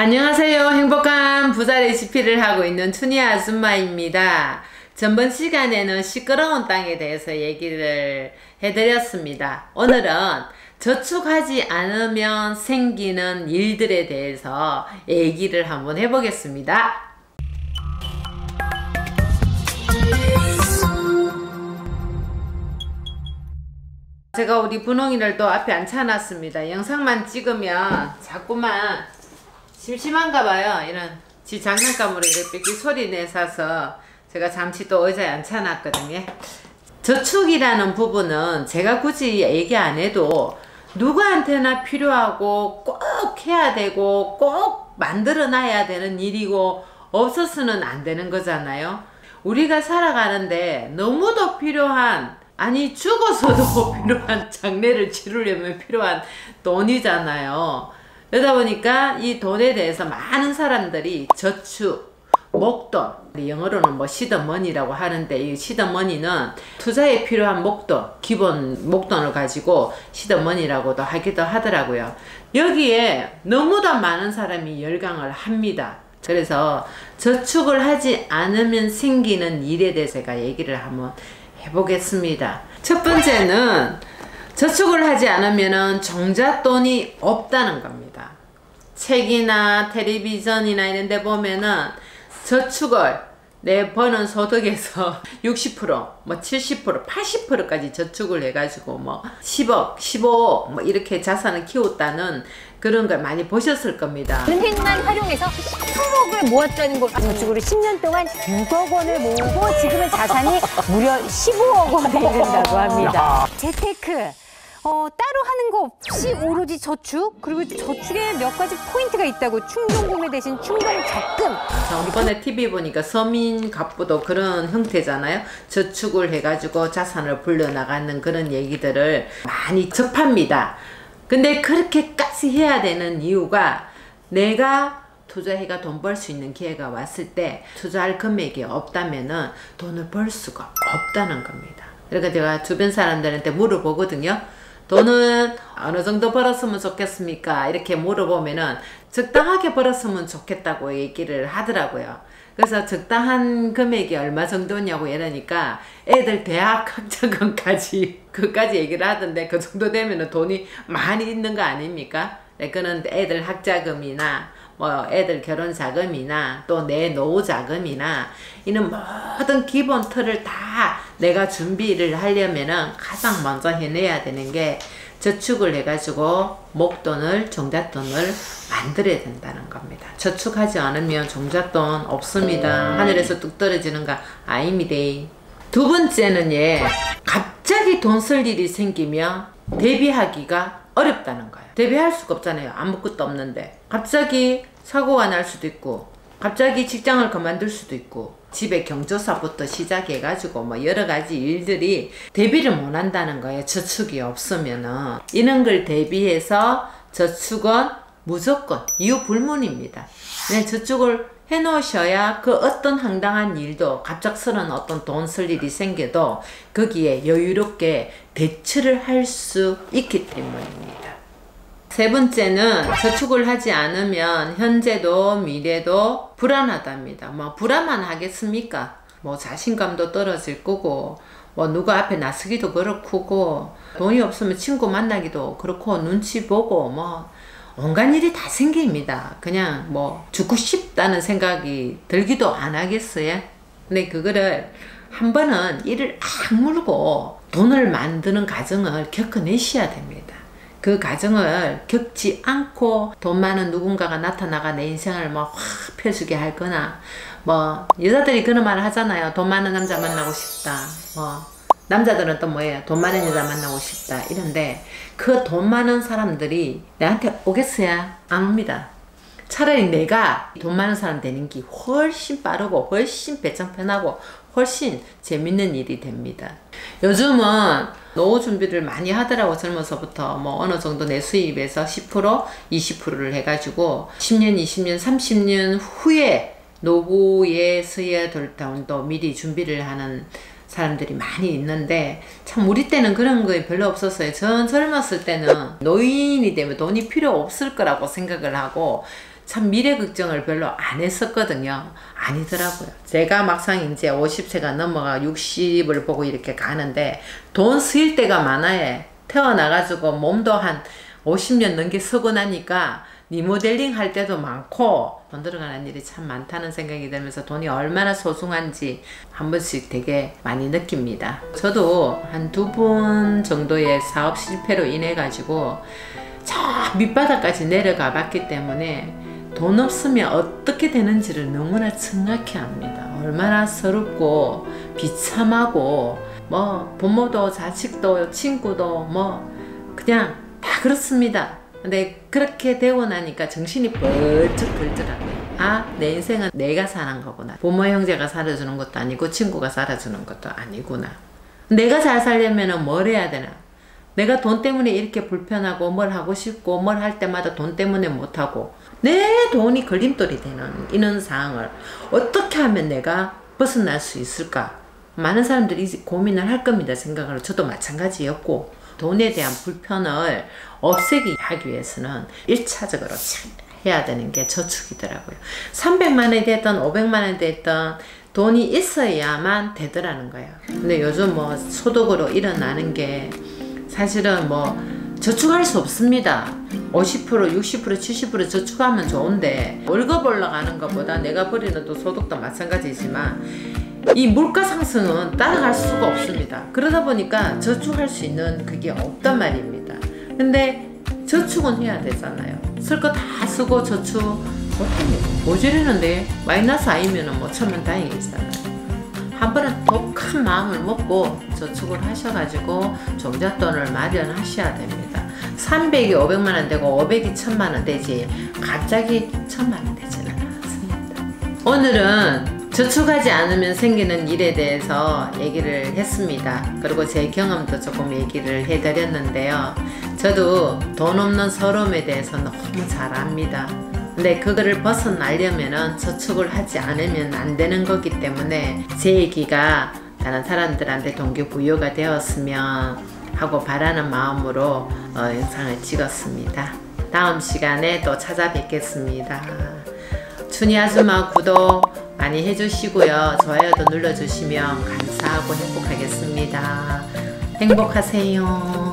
안녕하세요. 행복한 부자 레시피를 하고 있는 춘희 아줌마입니다. 전번 시간에는 시끄러운 땅에 대해서 얘기를 해드렸습니다. 오늘은 저축하지 않으면 생기는 일들에 대해서 얘기를 한번 해보겠습니다. 제가 우리 분홍이를 또 앞에 앉혀놨습니다. 영상만 찍으면 자꾸만 심심한가 봐요. 이런 지 장난감으로 이렇게 소리 내서 제가 잠시 또 의자에 앉혀놨거든요. 저축이라는 부분은 제가 굳이 얘기 안 해도 누구한테나 필요하고 꼭 해야 되고 꼭 만들어 놔야 되는 일이고 없어서는 안 되는 거잖아요. 우리가 살아가는데 너무도 필요한, 아니 죽어서도 필요한, 장례를 치르려면 필요한 돈이잖아요. 그러다 보니까 이 돈에 대해서 많은 사람들이 저축, 목돈, 영어로는 뭐 시드머니라고 하는데, 이 시드머니는 투자에 필요한 목돈, 기본 목돈을 가지고 시드머니라고도 하기도 하더라고요. 여기에 너무도 많은 사람이 열광을 합니다. 그래서 저축을 하지 않으면 생기는 일에 대해서 제가 얘기를 한번 해보겠습니다. 첫 번째는 저축을 하지 않으면 종잣돈이 없다는 겁니다. 책이나 텔레비전이나 이런 데 보면은 저축을 내 버는 소득에서 60%, 뭐 70%, 80%까지 저축을 해가지고 뭐 10억, 15억 뭐 이렇게 자산을 키웠다는 그런 걸 많이 보셨을 겁니다. 은행만 활용해서 10억을 모았다는 거. 저축으로 10년 동안 6억 원을 모으고 지금은 자산이 무려 15억 원에 이른다고 합니다. 재테크. 따로 하는 거 없이 오로지 저축, 그리고 저축에 몇 가지 포인트가 있다고. 충동구매 대신 충동적금. 이번에 TV 보니까 서민갑부도 그런 형태잖아요. 저축을 해가지고 자산을 불려나가는 그런 얘기들을 많이 접합니다. 근데 그렇게까지 해야 되는 이유가, 내가 투자해가 돈 벌 수 있는 기회가 왔을 때 투자할 금액이 없다면은 돈을 벌 수가 없다는 겁니다. 그러니까 제가 주변 사람들한테 물어보거든요. 돈은 어느 정도 벌었으면 좋겠습니까? 이렇게 물어보면은 적당하게 벌었으면 좋겠다고 얘기를 하더라고요. 그래서 적당한 금액이 얼마 정도냐고 이러니까 애들 대학 학자금까지 그까지 얘기를 하던데, 그 정도 되면은 돈이 많이 있는 거 아닙니까? 그거는 애들 학자금이나 뭐 애들 결혼 자금이나 또 내 노후 자금이나 이런 모든 기본 틀을 다 내가 준비를 하려면은 가장 먼저 해내야 되는 게 저축을 해가지고 목돈을, 종잣돈을 만들어야 된다는 겁니다. 저축하지 않으면 종잣돈 없습니다. 하늘에서 뚝 떨어지는 거 아닙니다. 두 번째는 갑자기 돈 쓸 일이 생기면 대비하기가 어렵다는 거예요. 대비할 수가 없잖아요. 아무것도 없는데. 갑자기 사고가 날 수도 있고, 갑자기 직장을 그만둘 수도 있고, 집에 경조사부터 시작해가지고 뭐 여러가지 일들이 대비를 못 한다는 거예요. 저축이 없으면은. 이런 걸 대비해서 저축은 무조건 이유불문입니다. 그냥 저축을 해 놓으셔야 그 어떤 황당한 일도, 갑작스러운 어떤 돈 쓸 일이 생겨도 거기에 여유롭게 대처를 할 수 있기 때문입니다. 세 번째는 저축을 하지 않으면 현재도 미래도 불안하답니다. 뭐 불안만 하겠습니까? 뭐 자신감도 떨어질 거고, 뭐 누구 앞에 나서기도 그렇고, 돈이 없으면 친구 만나기도 그렇고, 눈치 보고 뭐 온갖 일이 다 생깁니다. 그냥 뭐 죽고 싶다는 생각이 들기도 안 하겠어요? 근데 그거를 한 번은 이를 악물고 돈을 만드는 과정을 겪어내셔야 됩니다. 그 과정을 겪지 않고 돈 많은 누군가가 나타나가 내 인생을 뭐 확 펴주게 할 거나, 뭐 여자들이 그런 말을 하잖아요. 돈 많은 남자 만나고 싶다. 뭐 남자들은 또 뭐예요? 돈 많은 여자 만나고 싶다. 이런데 그 돈 많은 사람들이 내한테 오겠어요? 안 옵니다. 차라리 내가 돈 많은 사람 되는 게 훨씬 빠르고 훨씬 배짱 편하고 훨씬 재밌는 일이 됩니다. 요즘은 노후 준비를 많이 하더라고. 젊어서부터 뭐 어느 정도 내 수입에서 10%, 20%를 해가지고 10년, 20년, 30년 후에 노후에 써야 될 돈도 미리 준비를 하는 사람들이 많이 있는데, 참 우리 때는 그런 거 별로 없었어요. 전 젊었을 때는 노인이 되면 돈이 필요 없을 거라고 생각을 하고, 참 미래 걱정을 별로 안 했었거든요. 아니더라고요. 제가 막상 이제 50세가 넘어가 60을 보고 이렇게 가는데 돈 쓰일 때가 많아요. 태어나가지고 몸도 한 50년 넘게 쓰고 나니까 리모델링 할 때도 많고 돈 들어가는 일이 참 많다는 생각이 들면서 돈이 얼마나 소중한지 한 번씩 되게 많이 느낍니다. 저도 한 2번 정도의 사업 실패로 인해 가지고 저 밑바닥까지 내려가 봤기 때문에 돈 없으면 어떻게 되는지를 너무나 정확히 압니다. 얼마나 서럽고 비참하고 뭐 부모도 자식도 친구도 뭐 그냥 다 그렇습니다. 근데 그렇게 되고 나니까 정신이 번쩍 들더라고요. 아, 내 인생은 내가 사는 거구나. 부모 형제가 살아주는 것도 아니고 친구가 살아주는 것도 아니구나. 내가 잘 살려면 뭘 해야 되나? 내가 돈 때문에 이렇게 불편하고 뭘 하고 싶고 뭘 할 때마다 돈 때문에 못하고 내 돈이 걸림돌이 되는 이런 상황을 어떻게 하면 내가 벗어날 수 있을까? 많은 사람들이 고민을 할 겁니다. 생각을. 저도 마찬가지였고 돈에 대한 불편을 없애기 하기 위해서는 1차적으로 해야 되는 게 저축이더라고요. 300만 원이 됐던 500만 원이 됐던 돈이 있어야만 되더라는 거예요. 근데 요즘 뭐 소득으로 일어나는 게 사실은 뭐 저축할 수 없습니다. 50%, 60%, 70% 저축하면 좋은데 월급 올라가는 것보다 내가 버리는 또 소득도 마찬가지지만 이 물가 상승은 따라갈 수가 없습니다. 그러다 보니까 저축할 수 있는 그게 없단 말입니다. 근데 저축은 해야 되잖아요. 쓸 거 다 쓰고 저축 못합니다. 모자라는데 마이너스 아니면 뭐 천만다행이잖아요. 한 번은 독한 마음을 먹고 저축을 하셔가지고 종잣돈을 마련하셔야 됩니다. 300이 500만 원 되고 500이 1000만 원 되지 갑자기 1000만 원 되지는 않습니다. 오늘은 저축하지 않으면 생기는 일에 대해서 얘기를 했습니다. 그리고 제 경험도 조금 얘기를 해드렸는데요. 저도 돈 없는 서러움에 대해서 너무 잘 압니다. 근데 그거를 벗어나려면 저축을 하지 않으면 안 되는 거기 때문에 제 얘기가 다른 사람들한테 동기부여가 되었으면 하고 바라는 마음으로 영상을 찍었습니다. 다음 시간에 또 찾아뵙겠습니다. 춘희 아줌마 구독 많이 해주시고요. 좋아요도 눌러주시면 감사하고 행복하겠습니다. 행복하세요.